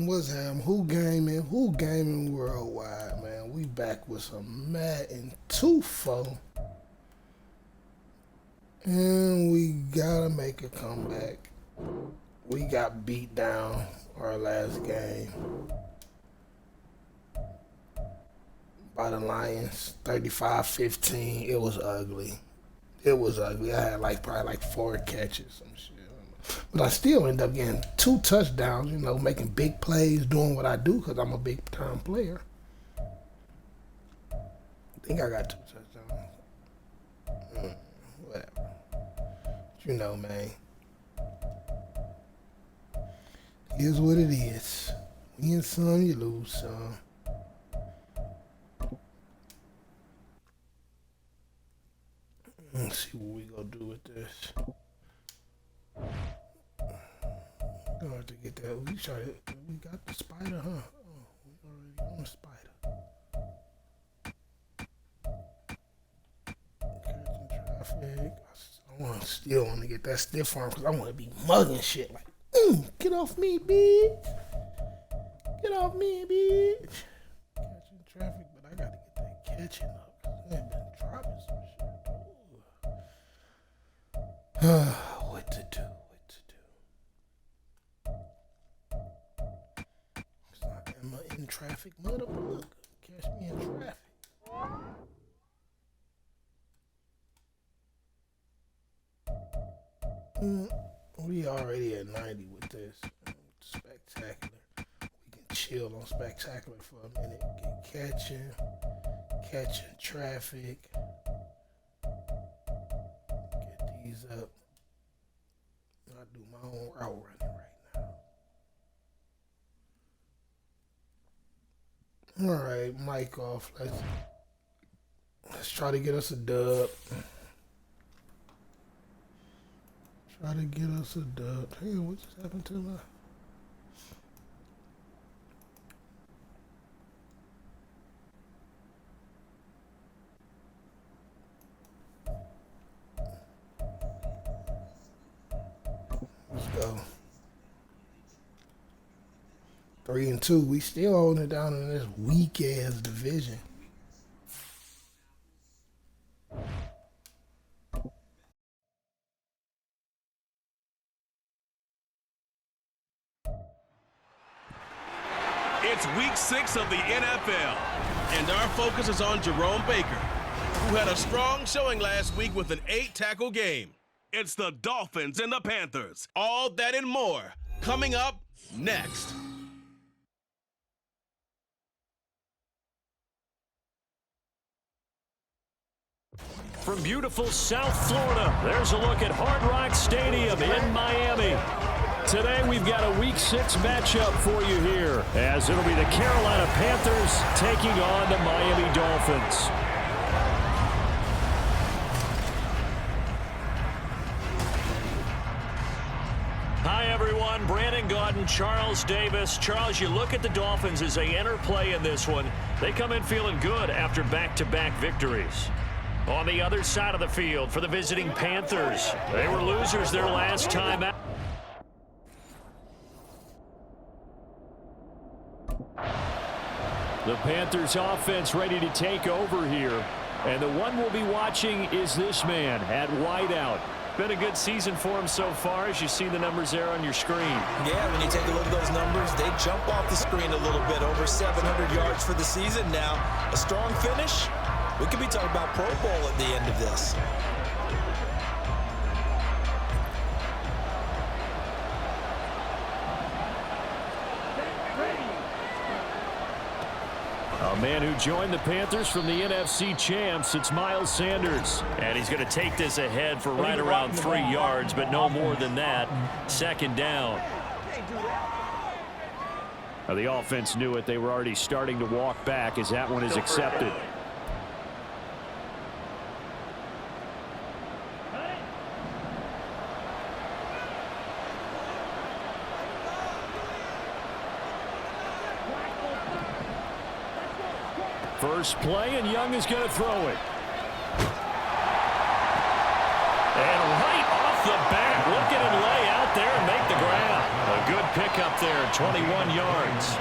What's happening? Who gaming worldwide, man? We back with some Madden24. And we gotta make a comeback. We got beat down our last game by the Lions, 35-15. It was ugly. I had probably 4 catches, some shit. But I still end up getting 2 touchdowns, making big plays, doing what I do because I'm a big-time player. I think I got 2 touchdowns. Whatever. But man. It is what it is. You win some, you lose some. Let's see what we gonna do with this. Gonna have to get that. We got the spider, huh? Oh, we already on the spider. Catching traffic. I still want to get that stiff arm because I want to be mugging shit like, get off me, bitch. Get off me, bitch. Catching traffic, but I gotta get that catching up because I ain't been dropping some shit. What to do? Am I in traffic? Motherfucker. Catch me in traffic. We already at 90 with this. Spectacular. We can chill on spectacular for a minute. Get catching traffic. Get these up. I do my own route running right now. All right, mic off. Let's try to get us a dub. Hey, what just happened to my? Let's go. 3-2. We still holding it down in this weak ass division. It's week 6 of the NFL, and our focus is on Jerome Baker, who had a strong showing last week with an 8-tackle game. It's the Dolphins and the Panthers. All that and more coming up next. From beautiful South Florida, there's a look at Hard Rock Stadium in Miami. Today we've got a Week 6 matchup for you here, as it'll be the Carolina Panthers taking on the Miami Dolphins. Hi everyone, Brandon Gaudin, Charles Davis. Charles, you look at the Dolphins as they enter play in this one. They come in feeling good after back-to-back victories. On the other side of the field for the visiting Panthers, they were losers their last time out. The Panthers offense ready to take over here. And the one we'll be watching is this man at wideout. Been a good season for him so far, as you see the numbers there on your screen. Yeah, when you take a look at those numbers, they jump off the screen a little bit. Over 700 yards for the season now. A strong finish. We could be talking about Pro Bowl at the end of this. A man who joined the Panthers from the NFC champs, it's Miles Sanders. And he's going to take this ahead for right around 3 yards, but no more than that. Second down. Now, the offense knew it. They were already starting to walk back as that one is accepted. First play, and Young is going to throw it. And right off the bat, look at him lay out there and make the grab. A good pickup there, 21 yards.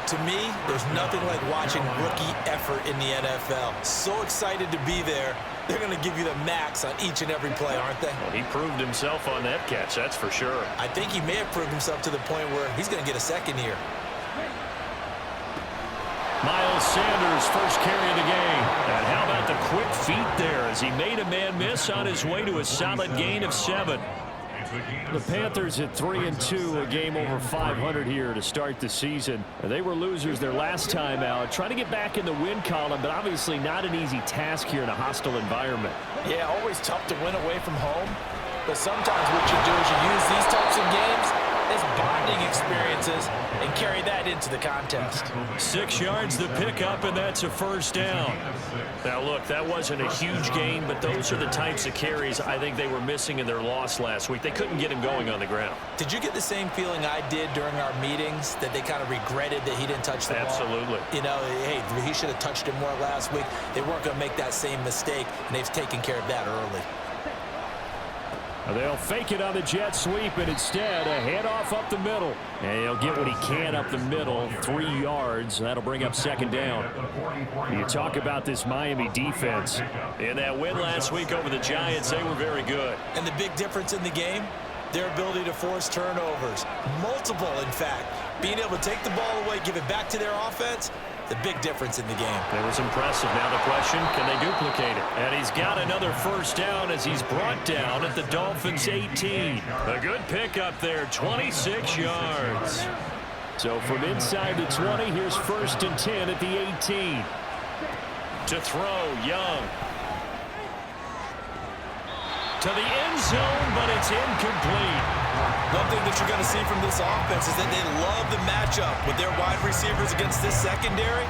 To me, there's nothing like watching rookie effort in the NFL. So excited to be there. They're going to give you the max on each and every play, aren't they? Well, he proved himself on that catch, that's for sure. I think he may have proved himself to the point where he's going to get a second here. Miles Sanders, first carry of the game. And how about the quick feet there as he made a man miss on his way to a solid gain of 7. The Panthers at 3-2, a game over 500 here to start the season. They were losers their last time out, trying to get back in the win column, but obviously not an easy task here in a hostile environment. Yeah, always tough to win away from home, but sometimes what you do is you use these types of games as bonding experiences and carry that into the contest. 6 yards the pickup, and that's a first down. Now, look, that wasn't a huge gain, but those are the types of carries I think they were missing in their loss last week. They couldn't get him going on the ground. Did you get the same feeling I did during our meetings, that they kind of regretted that he didn't touch the ball? Absolutely. You know, hey, he should have touched it more last week. They weren't going to make that same mistake, and they've taken care of that early. They'll fake it on the jet sweep, and instead a handoff up the middle. And he'll get what he can up the middle, 3 yards. That'll bring up second down. You talk about this Miami defense. In that win last week over the Giants, they were very good. And the big difference in the game, their ability to force turnovers. Multiple, in fact. Being able to take the ball away, give it back to their offense, the big difference in the game. It was impressive. Now the question, can they duplicate it? And he's got another first down as he's brought down at the Dolphins' 18. A good pickup there, 26 yards. So from inside the 20, here's 1st and 10 at the 18. To throw, Young. To the end zone, but it's incomplete. One thing that you're going to see from this offense is that they love the matchup with their wide receivers against this secondary.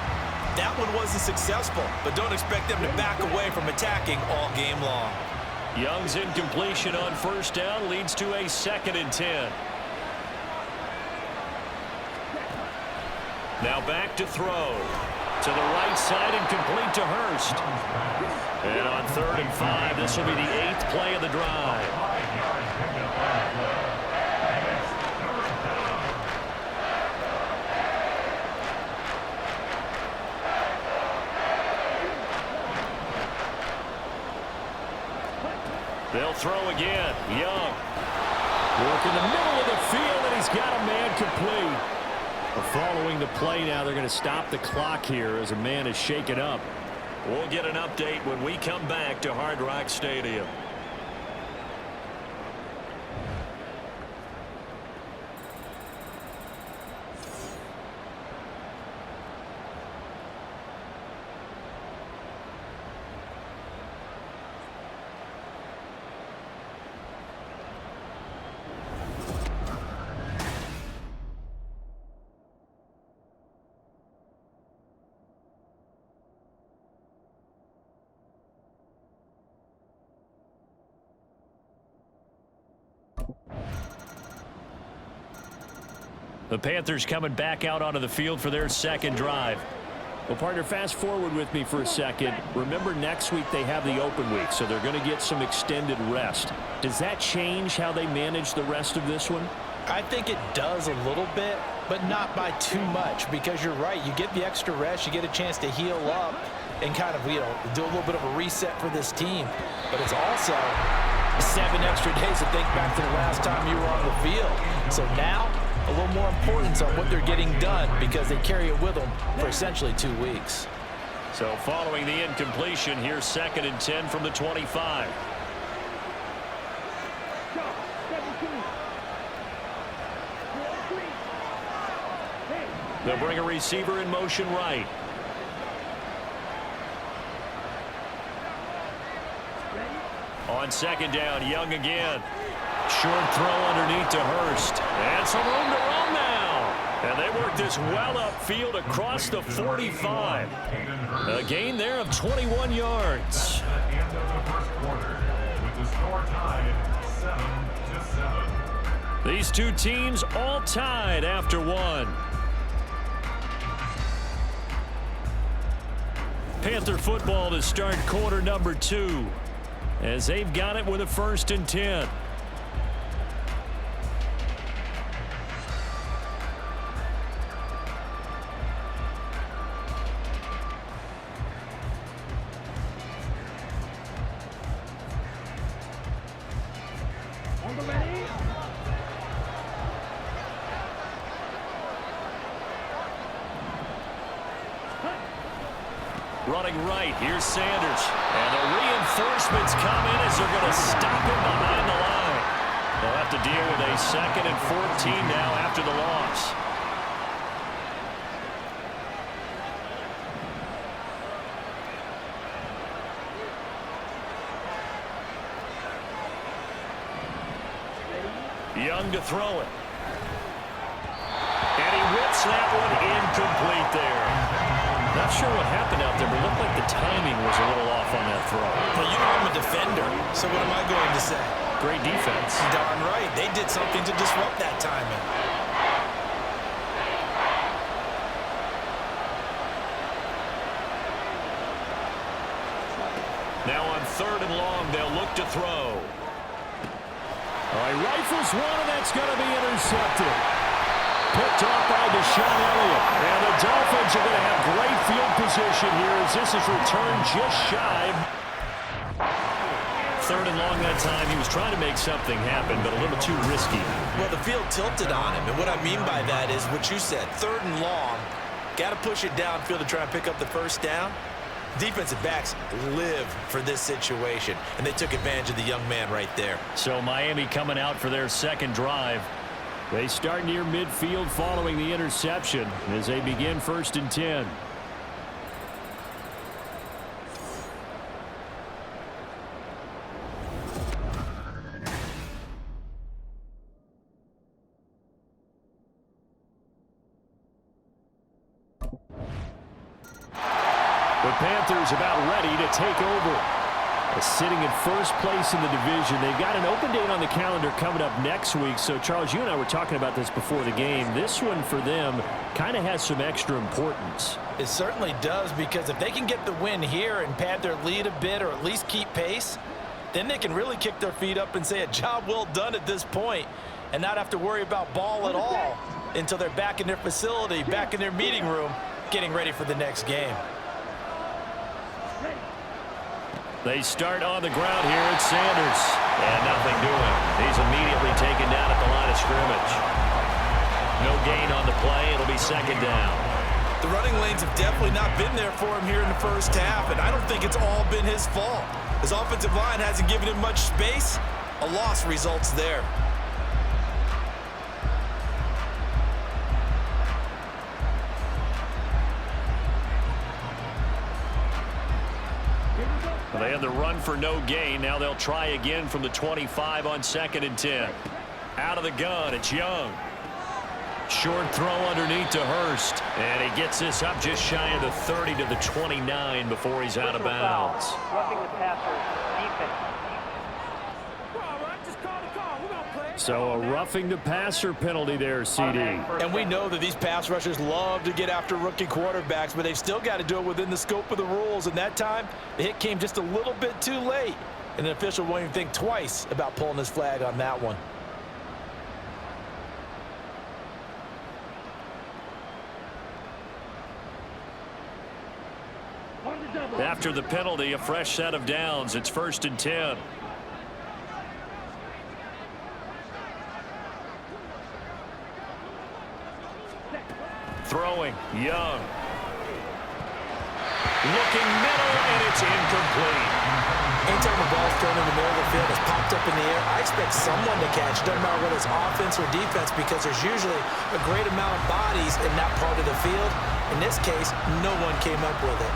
That one wasn't successful, but don't expect them to back away from attacking all game long. Young's incompletion on first down leads to a 2nd and 10. Now back to throw. To the right side and complete to Hurst. And on 3rd and 5, this will be the 8th play of the drive. They'll throw again. Young. Work in the middle of the field, and he's got a man complete. Following the play now, they're going to stop the clock here as a man is shaken up. We'll get an update when we come back to Hard Rock Stadium. The Panthers coming back out onto the field for their second drive. Well, partner, fast forward with me for a second. Remember, next week they have the open week, so they're going to get some extended rest. Does that change how they manage the rest of this one? I think it does a little bit, but not by too much, because you're right. You get the extra rest, you get a chance to heal up and kind of, you know, do a little bit of a reset for this team. But it's also 7 extra days to think back to the last time you were on the field. So now, a little more importance on what they're getting done because they carry it with them for essentially 2 weeks. So following the incompletion, here's 2nd and 10 from the 25. They'll bring a receiver in motion right. On 2nd down, Young again. Short throw underneath to Hurst. And some room to run now. And they work this well upfield across the 45. A gain there of 21 yards. These two teams all tied after one. Panther football to start quarter number 2. As they've got it with a 1st and 10. Running right, here's Sanders. And the reinforcements come in as they're going to stop him behind the line. They'll have to deal with a 2nd and 14 now after the loss. Young to throw it. And he whips that one incomplete there. Not sure what happened out there, but it looked like the timing was a little off on that throw. Well, you know I'm a defender, so what am I going to say? Great defense. Darn right. They did something to disrupt that timing. Now on 3rd and long, they'll look to throw. All right, rifles one, and that's going to be intercepted. Picked off by Deshaun Elliott. And the Dolphins are going to have great field position here as this is returned just shy. 3rd and long that time. He was trying to make something happen, but a little too risky. Well, the field tilted on him, and what I mean by that is what you said. 3rd and long, got to push it downfield to try and pick up the first down. Defensive backs live for this situation, and they took advantage of the young man right there. So Miami coming out for their 2nd drive. They start near midfield following the interception as they begin 1st and 10. The Panthers about ready to take over. Sitting in 1st place in the division. They've got an open date on the calendar coming up next week. So, Charles, you and I were talking about this before the game. This one for them kind of has some extra importance. It certainly does, because if they can get the win here and pad their lead a bit or at least keep pace, then they can really kick their feet up and say a job well done at this point and not have to worry about ball at all until they're back in their facility, back in their meeting room, getting ready for the next game. They start on the ground here at Sanders. And nothing doing. He's immediately taken down at the line of scrimmage. No gain on the play. It'll be 2nd down. The running lanes have definitely not been there for him here in the 1st half, and I don't think it's all been his fault. His offensive line hasn't given him much space. A loss results there. They had the run for no gain. Now they'll try again from the 25 on 2nd and 10. Out of the gun, it's Young. Short throw underneath to Hurst. And he gets this up just shy of the 30 to the 29 before he's out of bounds. Roughing the passer, defense. So a roughing the passer penalty there, CD. And we know that these pass rushers love to get after rookie quarterbacks, but they've still got to do it within the scope of the rules. And that time, the hit came just a little bit too late. And the official won't even think twice about pulling his flag on that one. After the penalty, a fresh set of downs. It's 1st and 10. Throwing, Young. Looking middle, and it's incomplete. Anytime the ball's thrown in the middle of the field, it's popped up in the air, I expect someone to catch. Doesn't matter whether it's offense or defense, because there's usually a great amount of bodies in that part of the field. In this case, no one came up with it.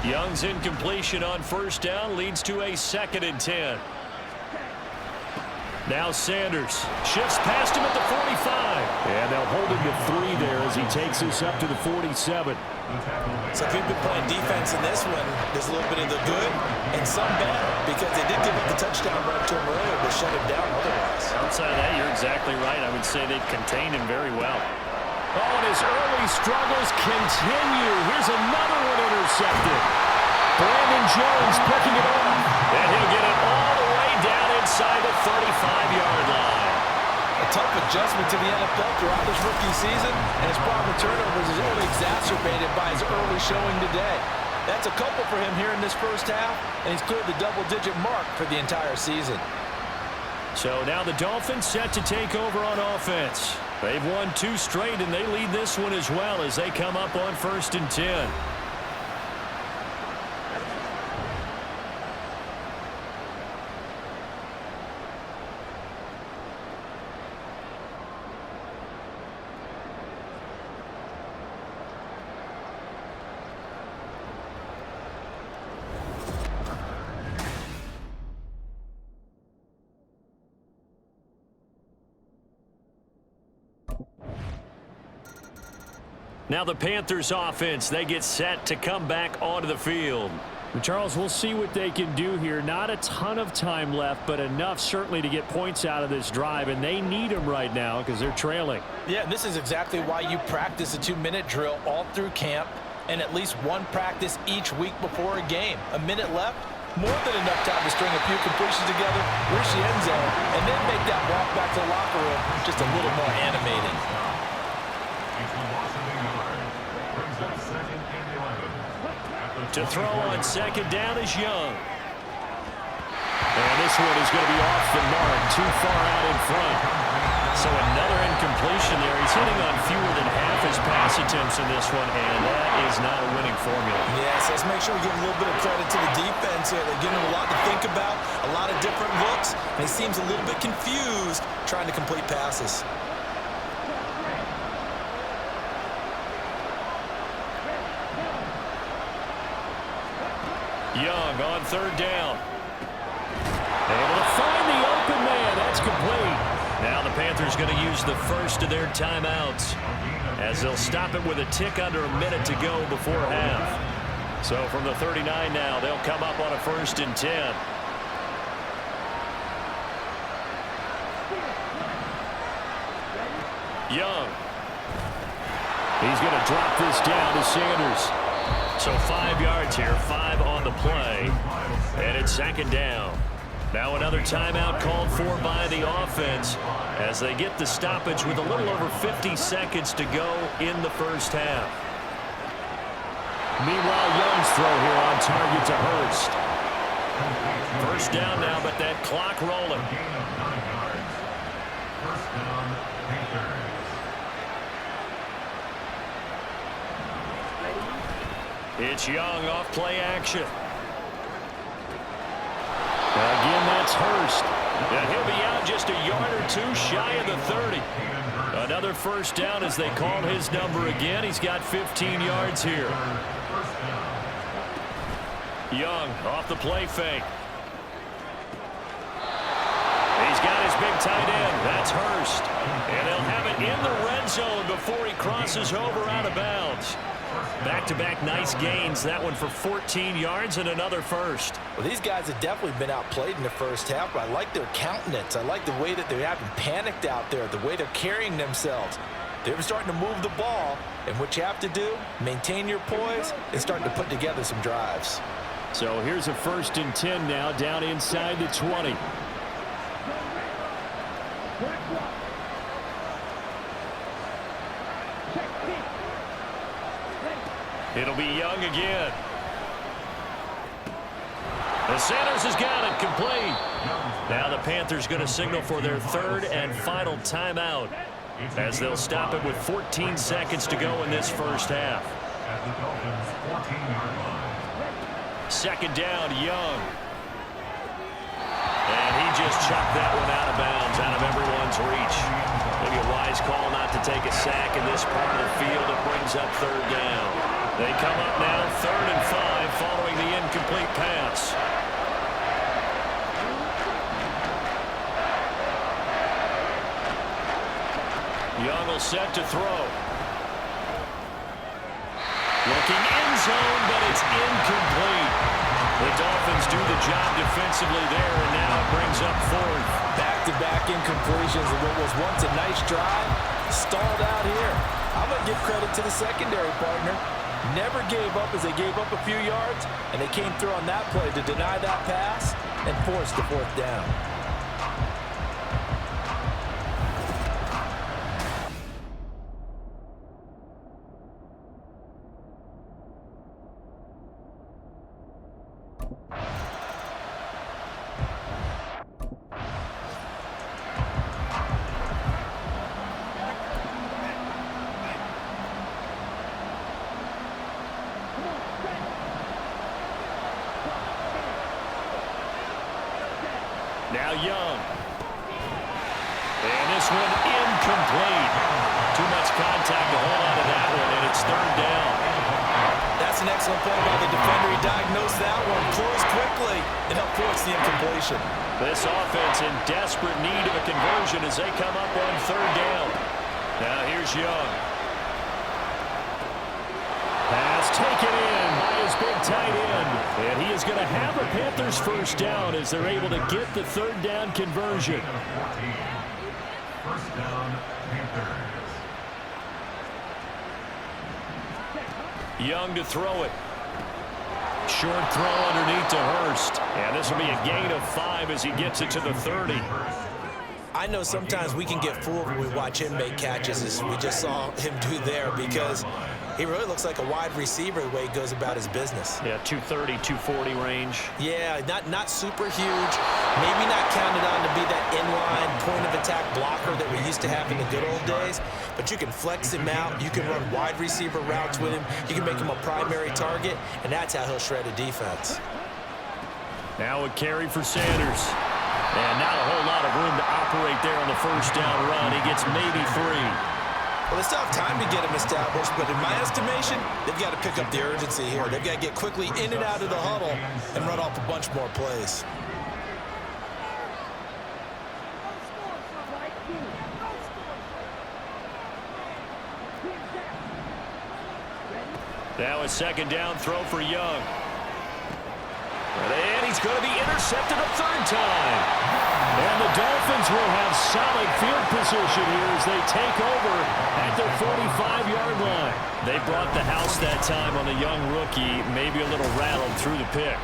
Young's incompletion on 1st down leads to a 2nd and 10. Now Sanders shifts past him at the 45. And they'll hold him to 3 there as he takes this up to the 47. So if we've been playing defense in this one, there's a little bit of the good and some bad, because they did give up the touchdown run to him earlier, but shut him down otherwise. Outside of that, you're exactly right. I would say they've contained him very well. Oh, and his early struggles continue. Here's another one intercepted. Brandon Jones picking it up. And he'll get it all the way down inside the 35-yard line. A tough adjustment to the NFL throughout this rookie season, and his problem with turnovers is only exacerbated by his early showing today. That's a couple for him here in this 1st half, and he's cleared the double-digit mark for the entire season. So now the Dolphins set to take over on offense. They've won 2 straight, and they lead this one as well as they come up on 1st and 10. Now the Panthers offense, they get set to come back onto the field. Charles, we'll see what they can do here. Not a ton of time left, but enough certainly to get points out of this drive, and they need them right now because they're trailing. Yeah, and this is exactly why you practice a 2-minute drill all through camp and at least one practice each week before a game. A minute left, more than enough time to string a few completions together, reach the end zone, and then make that walk back to the locker room just a little more animated. To throw on 2nd down is Young. And this one is going to be off the mark, too far out in front. So another incompletion there. He's hitting on fewer than half his pass attempts in this one, and that is not a winning formula. Yes, let's make sure we give a little bit of credit to the defense here. They're giving him a lot to think about, a lot of different looks, and he seems a little bit confused trying to complete passes. Young on 3rd down. Able to find the open man. That's complete. Now the Panthers going to use the first of their timeouts as they'll stop it with a tick under a minute to go before half. So from the 39 now, they'll come up on a 1st and 10. Young. He's going to drop this down to Sanders. So 5 yards here, 5 on the play, and it's 2nd down. Now another timeout called for by the offense as they get the stoppage with a little over 50 seconds to go in the first half. Meanwhile, Young's throw here on target to Hurst. 1st down now, but that clock rolling. It's Young off play action. Again, that's Hurst. And he'll be out just a yard or 2 shy of the 30. Another 1st down as they call his number again. He's got 15 yards here. Young off the play fake. He's got his big tight end. That's Hurst. And they'll have it in the red zone before he crosses over out of bounds. Back-to-back nice gains. That one for 14 yards and another first. Well, these guys have definitely been outplayed in the first half, but I like their countenance. I like the way that they haven't panicked out there, the way they're carrying themselves. They're starting to move the ball, and what you have to do, maintain your poise and starting to put together some drives. So here's a 1st and 10 now, down inside the 20. It'll be Young again. And Sanders has got it complete. Now the Panthers going to signal for their 3rd and final timeout as they'll stop it with 14 seconds to go in this first half. 2nd down, Young. And he just chucked that one out of bounds, out of everyone's reach. Maybe a wise call not to take a sack in this part of the field. It brings up 3rd down. They come up now 3rd and 5 following the incomplete pass. Young will set to throw. Looking end zone, but it's incomplete. The Dolphins do the job defensively there, and now it brings up 4th. Back-to-back incompletions of what was once a nice drive, stalled out here. I'm going to give credit to the secondary partner. Never gave up as they gave up a few yards, and they came through on that play to deny that pass and force the 4th down. Now Young. And this one incomplete. Too much contact to hold on to that one, and it's third down. That's an excellent play by the defender. He diagnosed that one, closed quickly, and helped force the incompletion. This offense in desperate need of a conversion as they come up on third down. Now here's Young. Pass taken in by his big tight end. And he is going to have a Panthers first down as they're able to get the third down conversion. First down, Panthers. Young to throw it. Short throw underneath to Hurst. And this will be a gain of 5 as he gets it to the 30. I know sometimes we can get fooled when we watch him make catches, as we just saw him do there, because he really looks like a wide receiver the way he goes about his business. Yeah, 230, 240 range. Yeah, not super huge. Maybe not counted on to be that inline point-of-attack blocker that we used to have in the good old days, but you can flex him out. You can run wide receiver routes with him. You can make him a primary target, and that's how he'll shred a defense. Now a carry for Sanders. And not a whole lot of room to operate there on the first down run. He gets maybe 3. Well, they still have time to get him established, but in my estimation, they've got to pick up the urgency here. They've got to get quickly in and out of the huddle and run off a bunch more plays. Now a second down throw for Young. And he's going to be intercepted a third time. And the Dolphins will have solid field position here as they take over at their 45-yard line. They brought the house that time on the young rookie, maybe a little rattled through the pick.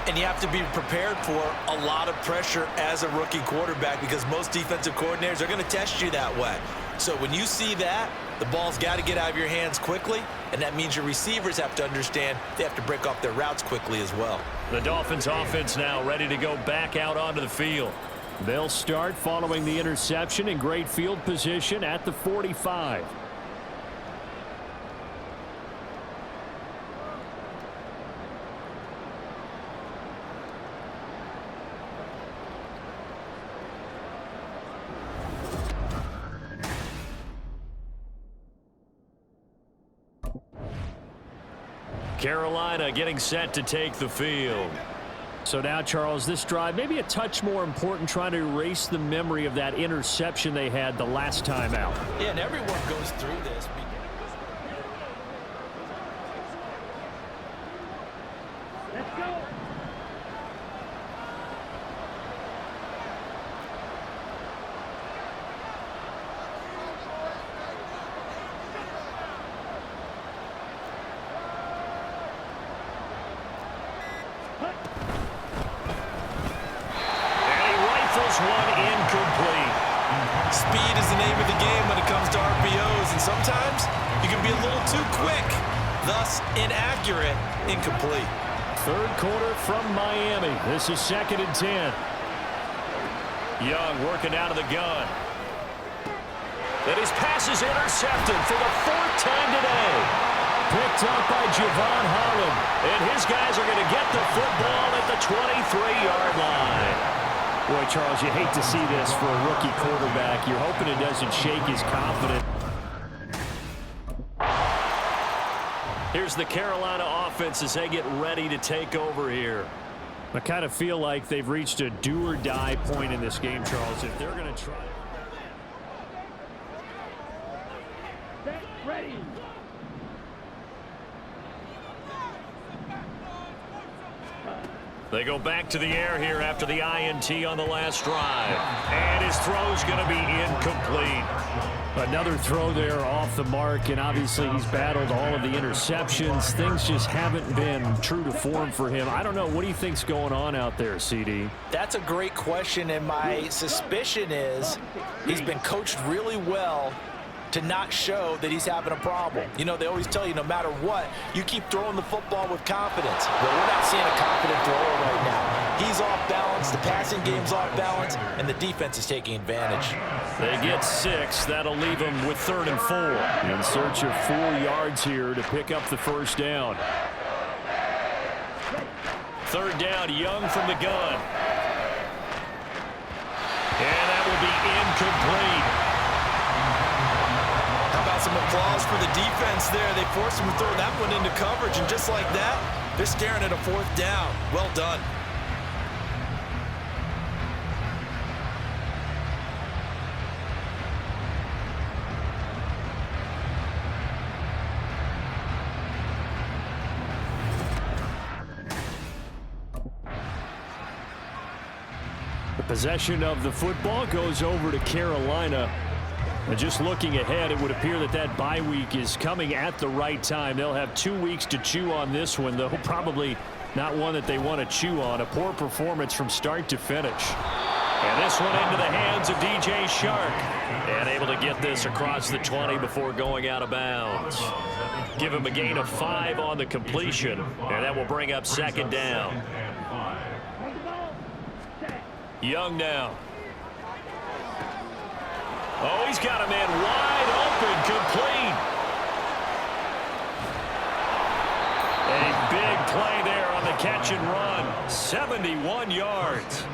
And you have to be prepared for a lot of pressure as a rookie quarterback, because most defensive coordinators are going to test you that way. So when you see that, the ball's got to get out of your hands quickly, and that means your receivers have to understand they have to break off their routes quickly as well. The Dolphins offense now ready to go back out onto the field. They'll start following the interception in great field position at the 45. Carolina getting set to take the field. So now, Charles, this drive maybe a touch more important, trying to erase the memory of that interception they had the last time out. Yeah, and everyone goes through this. Let's go. One incomplete. Speed is the name of the game when it comes to RPOs, and sometimes you can be a little too quick, thus inaccurate, incomplete. Third quarter from Miami. This is 2nd and 10. Young working out of the gun. And his pass is intercepted for the 4th time today. Picked up by Javon Holland. And his guys are going to get the football at the 23-yard line. Boy, Charles, you hate to see this for a rookie quarterback. You're hoping it doesn't shake his confidence. Here's the Carolina offense as they get ready to take over here. I kind of feel like they've reached a do-or-die point in this game, Charles, if they're going to try. Ready. They go back to the air here after the INT on the last drive. And his throw's going to be incomplete. Another throw there off the mark, and obviously he's battled all of the interceptions. Things just haven't been true to form for him. I don't know. What do you think's going on out there, CD? That's a great question, and my suspicion is he's been coached really well to not show that he's having a problem. You know, they always tell you no matter what, you keep throwing the football with confidence. Well, we're not seeing a confident thrower right now. He's off balance, the passing game's off balance, and the defense is taking advantage. They get 6. That'll leave them with 3rd and 4. In search of 4 yards here to pick up the first down. 3rd down, Young from the gun. And that will be incomplete. How about some applause for the defense there? They forced him to throw that one into coverage, and just like that, they're staring at a 4th down. Well done. The possession of the football goes over to Carolina. And just looking ahead, it would appear that that bye week is coming at the right time. They'll have 2 weeks to chew on this one, though probably not one that they want to chew on. A poor performance from start to finish. And this one into the hands of DJ Shark. And able to get this across the 20 before going out of bounds. Give him a gain of 5 on the completion, and that will bring up 2nd down. Young now. Oh, he's got a man wide open, complete. A big play there on the catch and run. 71 yards.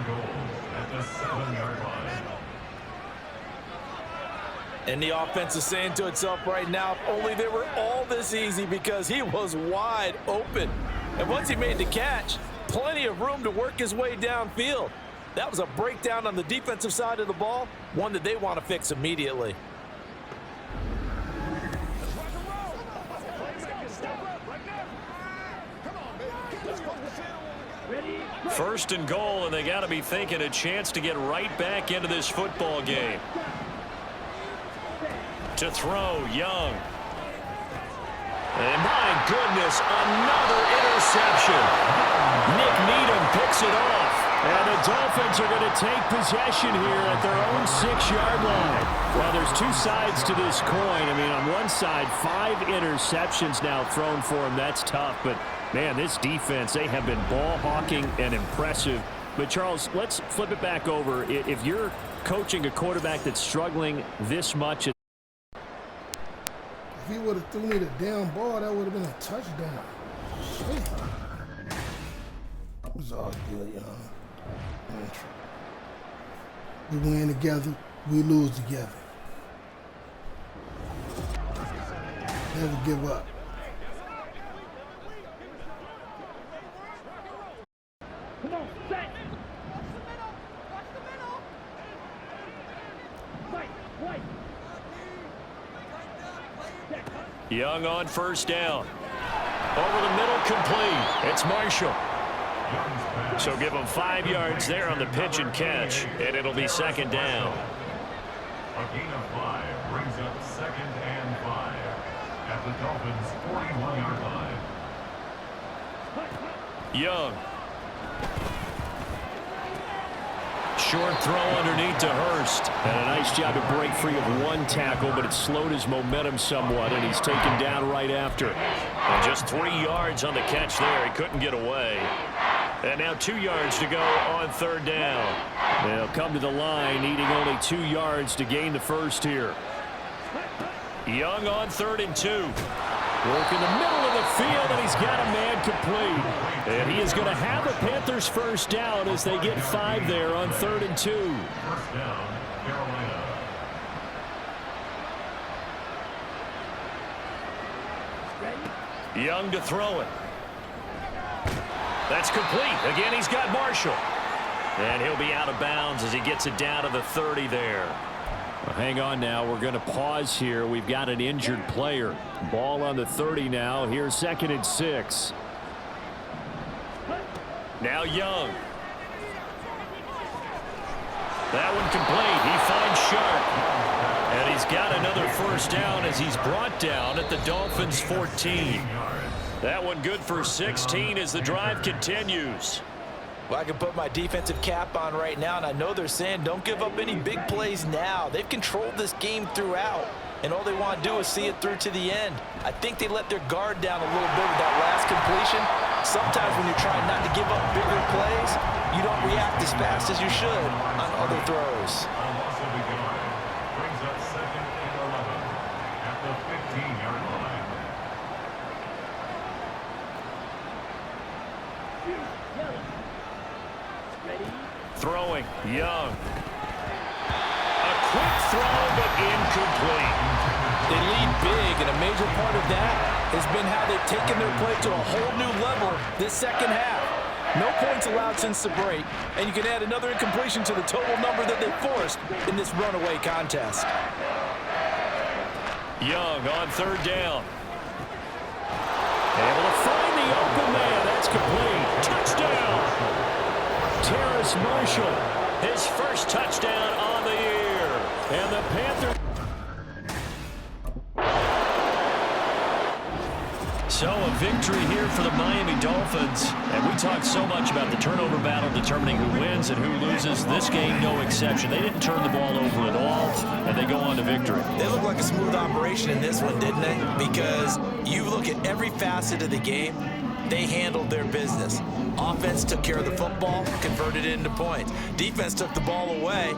And the offense is saying to itself right now, if only they were all this easy, because he was wide open. And once he made the catch, plenty of room to work his way downfield. That was a breakdown on the defensive side of the ball, one that they want to fix immediately. First and goal, and they got to be thinking a chance to get right back into this football game. To throw, Young. And my goodness, another interception. Nick Needham picks it off. And the Dolphins are going to take possession here at their own 6-yard line. Well, there's 2 sides to this coin. I mean, on one side, 5 interceptions now thrown for him. That's tough. But, man, this defense, they have been ball hawking and impressive. But, Charles, let's flip it back over. If you're coaching a quarterback that's struggling this much. If he would have threw me the damn ball, that would have been a touchdown. Shit. It was all good, y'all. We win together, we lose together. Never give up. Come on, set. Young on first down. Over the middle, complete. It's Marshall. So give him 5 yards there on the pitch and catch, and it'll be 2nd down. A gain of 5 brings up 2nd and 5 at the Dolphins' 41-yard line. Young. Short throw underneath to Hurst. And a nice job to break free of 1 tackle, but it slowed his momentum somewhat, and he's taken down right after. And just 3 yards on the catch there. He couldn't get away. And now 2 yards to go on 3rd down. They'll come to the line, needing only 2 yards to gain the first here. Young on 3rd and 2. Work in the middle of the field, and he's got a man complete. And he is going to have a Panthers first down as they get 5 there on 3rd and 2. First down, Carolina. Young to throw it. That's complete. Again, he's got Marshall. And he'll be out of bounds as he gets it down to the 30 there. Well, hang on now. We're going to pause here. We've got an injured player. Ball on the 30 now. Here's 2nd and 6. Now Young. That one complete. He finds Sharp. And he's got another first down as he's brought down at the Dolphins' 14. That one good for 16 as the drive continues. Well, I can put my defensive cap on right now, and I know they're saying don't give up any big plays now. They've controlled this game throughout, and all they want to do is see it through to the end. I think they let their guard down a little bit with that last completion. Sometimes when you're trying not to give up bigger plays, you don't react as fast as you should on other throws. Brings up 2nd and 11 at the 15-yard line. Throwing, Young. throw, but incomplete. They lead big, and a major part of that has been how they've taken their play to a whole new level this second half. No points allowed since the break, and you can add another incompletion to the total number that they forced in this runaway contest. Young on third down. Able to find the open man. That's complete. Touchdown. Terrace Marshall, his first touchdown on the year. And the Panthers. So a victory here for the Miami Dolphins. And we talked so much about the turnover battle determining who wins and who loses. This game, no exception. They didn't turn the ball over at all, and they go on to victory. They look like a smooth operation in this one, didn't they? Because you look at every facet of the game, they handled their business. Offense took care of the football, converted it into points. Defense took the ball away,